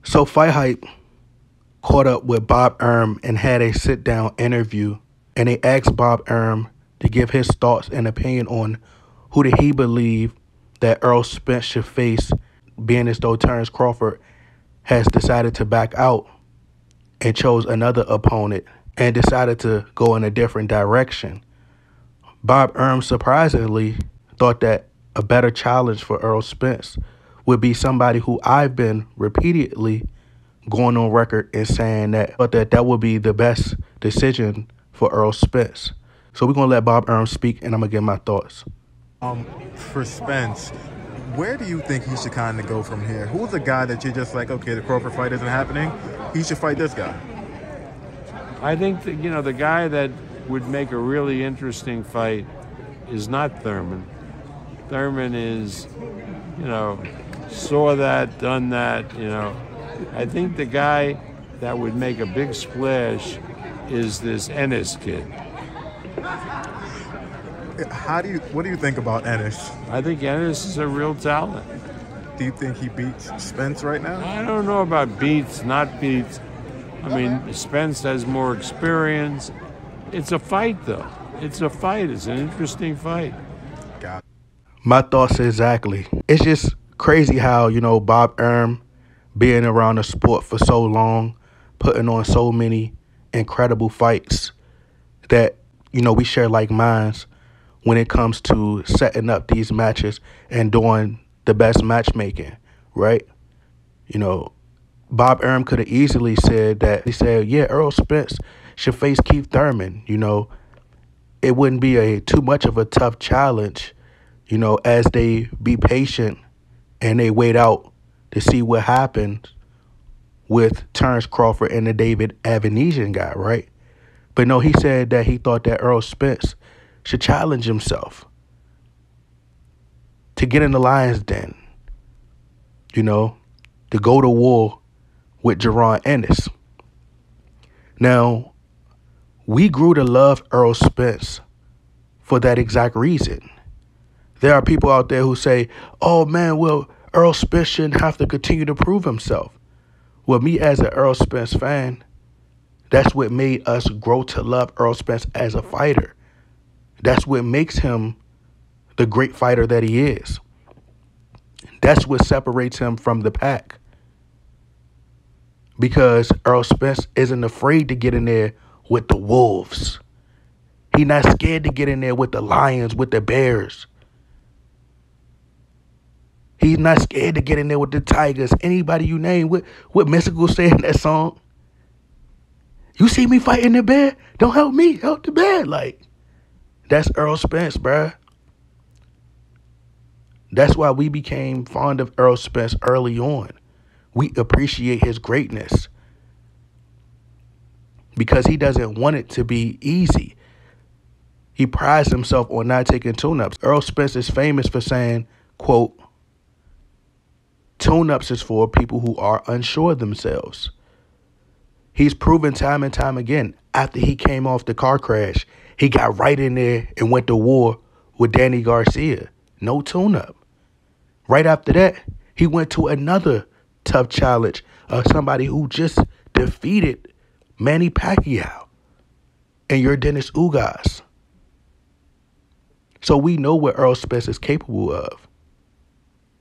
So Fight Hype caught up with Bob Arum and had a sit-down interview, and they asked Bob Arum to give his thoughts and opinion on who did he believe that Errol Spence should face, being as though Terrence Crawford has decided to back out and chose another opponent and decided to go in a different direction. Bob Arum surprisingly thought that a better challenge for Errol Spence would be somebody who I've been repeatedly going on record and saying that would be the best decision for Errol Spence. So we're going to let Bob Arum speak, and I'm going to give my thoughts. For Spence, where do you think he should kind of go from here? Who's the guy that you're just like, okay, the Crawford fight isn't happening, he should fight this guy? I think that, the guy that would make a really interesting fight is not Thurman. Thurman is, saw that, done that, I think the guy that would make a big splash is this Ennis kid. What do you think about Ennis? I think Ennis is a real talent. Do you think he beats Spence right now? I don't know about beats, not beats. I mean, Spence has more experience. It's a fight, though. It's a fight. It's an interesting fight. Got it. My thoughts exactly. It's just crazy how, Bob Arum, being around the sport for so long, putting on so many incredible fights, that, we share like minds when it comes to setting up these matches and doing the best matchmaking, right? Bob Arum could have easily said that. He said, yeah, Errol Spence should face Keith Thurman. It wouldn't be too much of a tough challenge, as they be patient and they wait out to see what happens with Terrence Crawford and the David Avanesian guy, right? But no, he said that he thought that Errol Spence should challenge himself to get in the lion's den, to go to war with Jaron Ennis. Now, we grew to love Errol Spence for that exact reason. There are people out there who say, oh man, well, Errol Spence shouldn't have to continue to prove himself. Well, me as an Errol Spence fan, that's what made us grow to love Errol Spence as a fighter. That's what makes him the great fighter that he is. That's what separates him from the pack. Because Errol Spence isn't afraid to get in there with the wolves. He's not scared to get in there with the lions, with the bears. He's not scared to get in there with the tigers. Anybody you name, what Mystical said in that song? You see me fighting the bear? Don't help me, help the bear. Like, that's Errol Spence, bruh. That's why we became fond of Errol Spence early on. We appreciate his greatness because he doesn't want it to be easy. He prides himself on not taking tune-ups. Errol Spence is famous for saying, quote, tune-ups is for people who are unsure of themselves. He's proven time and time again, after he came off the car crash, he got right in there and went to war with Danny Garcia. No tune-up. Right after that, he went to another tough challenge of somebody who just defeated Manny Pacquiao and your Dennis Ugas. So we know what Errol Spence is capable of.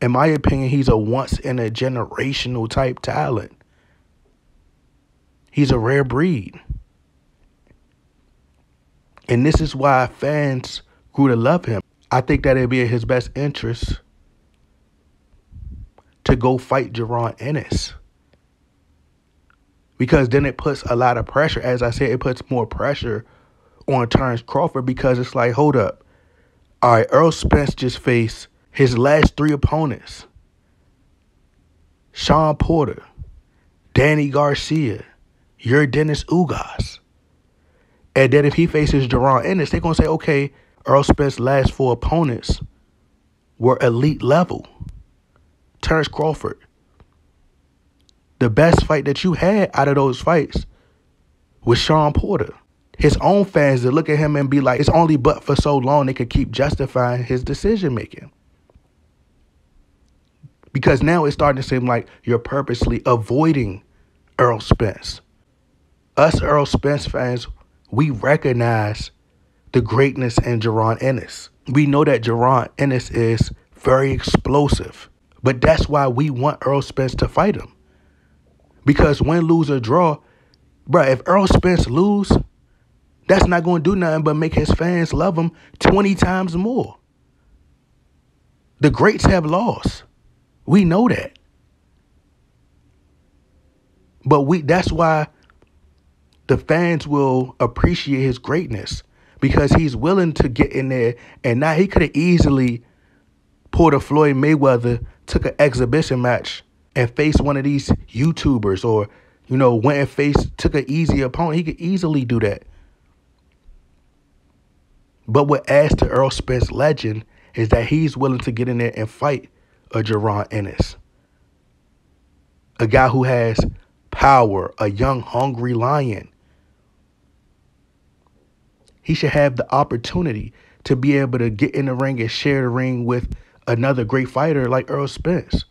In my opinion, he's a once-in-a-generational type talent. He's a rare breed. And this is why fans grew to love him. I think that it'd be in his best interest to go fight Jaron Ennis. Because then it puts a lot of pressure. As I said, it puts more pressure on Terrence Crawford because it's like, hold up. All right, Errol Spence just faced his last 3 opponents. Sean Porter, Danny Garcia, your Dennis Ugas. And then if he faces Jaron Ennis, they're going to say, okay, Errol Spence's last 4 opponents were elite level. Terrence Crawford, the best fight that you had out of those fights was Sean Porter. His own fans that look at him and be like, it's only but for so long they could keep justifying his decision making. Because now it's starting to seem like you're purposely avoiding Errol Spence. Us Errol Spence fans, we recognize the greatness in Jaron Ennis. We know that Jaron Ennis is very explosive. But that's why we want Errol Spence to fight him. Because win, lose, or draw, bruh, if Errol Spence lose, that's not going to do nothing but make his fans love him 20 times more. The greats have lost. We know that. But that's why the fans will appreciate his greatness, because he's willing to get in there. And now he could have easily pulled a Floyd Mayweather, took an exhibition match and faced one of these YouTubers, or, went and took an easy opponent. He could easily do that. But what adds to Errol Spence's legend is that he's willing to get in there and fight a Jaron Ennis. A guy who has power, a young, hungry lion. He should have the opportunity to be able to get in the ring and share the ring with another great fighter like Errol Spence.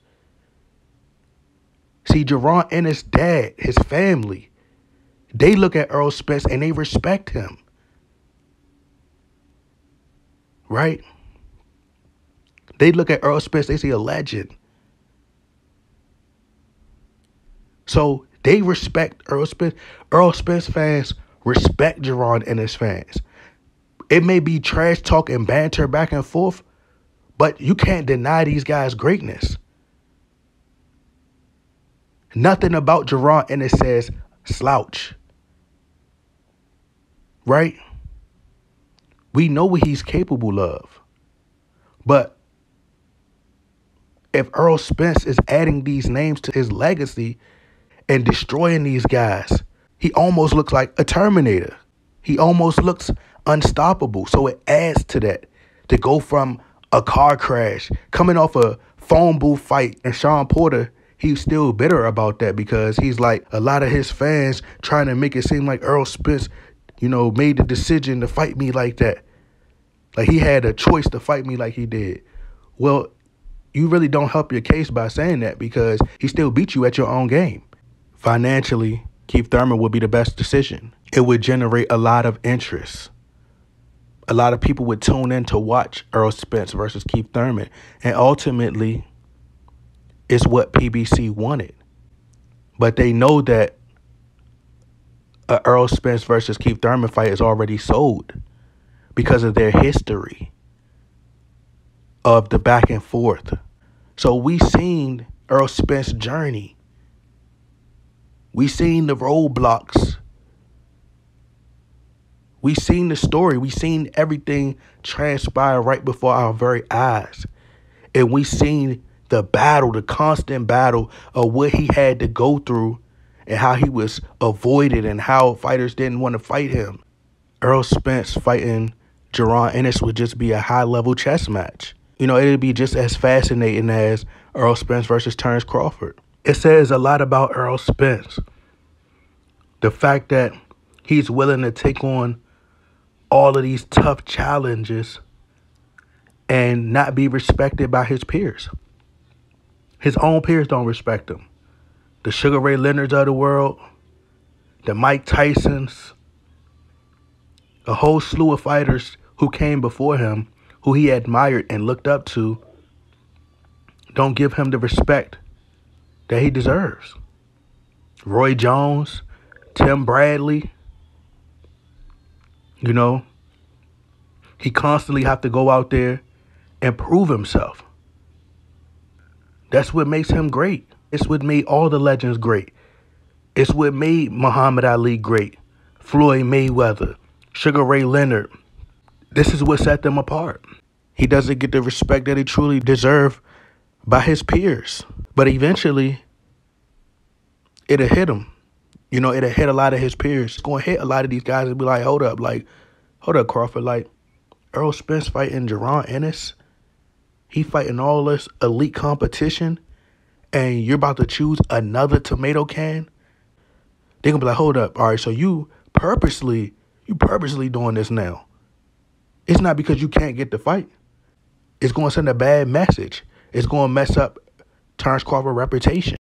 See, Jaron Ennis' dad, his family, they look at Errol Spence and they respect him. Right? They look at Errol Spence, they see a legend. So they respect Errol Spence. Errol Spence fans respect Jaron Ennis fans. It may be trash talk and banter back and forth, but you can't deny these guys' greatness. Nothing about Jaron Ennis says slouch. Right? We know what he's capable of. But if Errol Spence is adding these names to his legacy and destroying these guys, he almost looks like a Terminator. He almost looks unstoppable. So it adds to that. To go from a car crash, coming off a phone booth fight, and Sean Porter, he's still bitter about that, because he's like, a lot of his fans trying to make it seem like Errol Spence, made the decision to fight me like that. Like he had a choice to fight me like he did. Well, you really don't help your case by saying that, because he still beat you at your own game. Financially, Keith Thurman would be the best decision. It would generate a lot of interest. A lot of people would tune in to watch Errol Spence versus Keith Thurman. And ultimately, it's what PBC wanted. But they know that a Errol Spence versus Keith Thurman fight is already sold because of their history of the back and forth. So we seen Errol Spence's journey. We seen the roadblocks. We seen the story. We seen everything transpire right before our very eyes. And we seen the battle, the constant battle of what he had to go through and how he was avoided and how fighters didn't want to fight him. Errol Spence fighting Jaron Ennis would just be a high-level chess match. It'd be just as fascinating as Errol Spence versus Terrence Crawford. It says a lot about Errol Spence. The fact that he's willing to take on all of these tough challenges and not be respected by his peers. His own peers don't respect him. The Sugar Ray Leonards of the world, the Mike Tysons, a whole slew of fighters who came before him, who he admired and looked up to, don't give him the respect that he deserves. Roy Jones, Tim Bradley, he constantly have to go out there and prove himself. That's what makes him great. It's what made all the legends great. It's what made Muhammad Ali great, Floyd Mayweather, Sugar Ray Leonard. This is what set them apart. He doesn't get the respect that he truly deserves by his peers. But eventually, it'll hit him. It'll hit a lot of his peers. It's going to hit a lot of these guys and be like, hold up, Crawford. Like, Errol Spence fighting Jaron Ennis. He fighting all this elite competition. And you're about to choose another tomato can. They're going to be like, hold up. All right, so you purposely doing this now. It's not because you can't get the fight. It's going to send a bad message. It's going to mess up Terrence Crawford's reputation.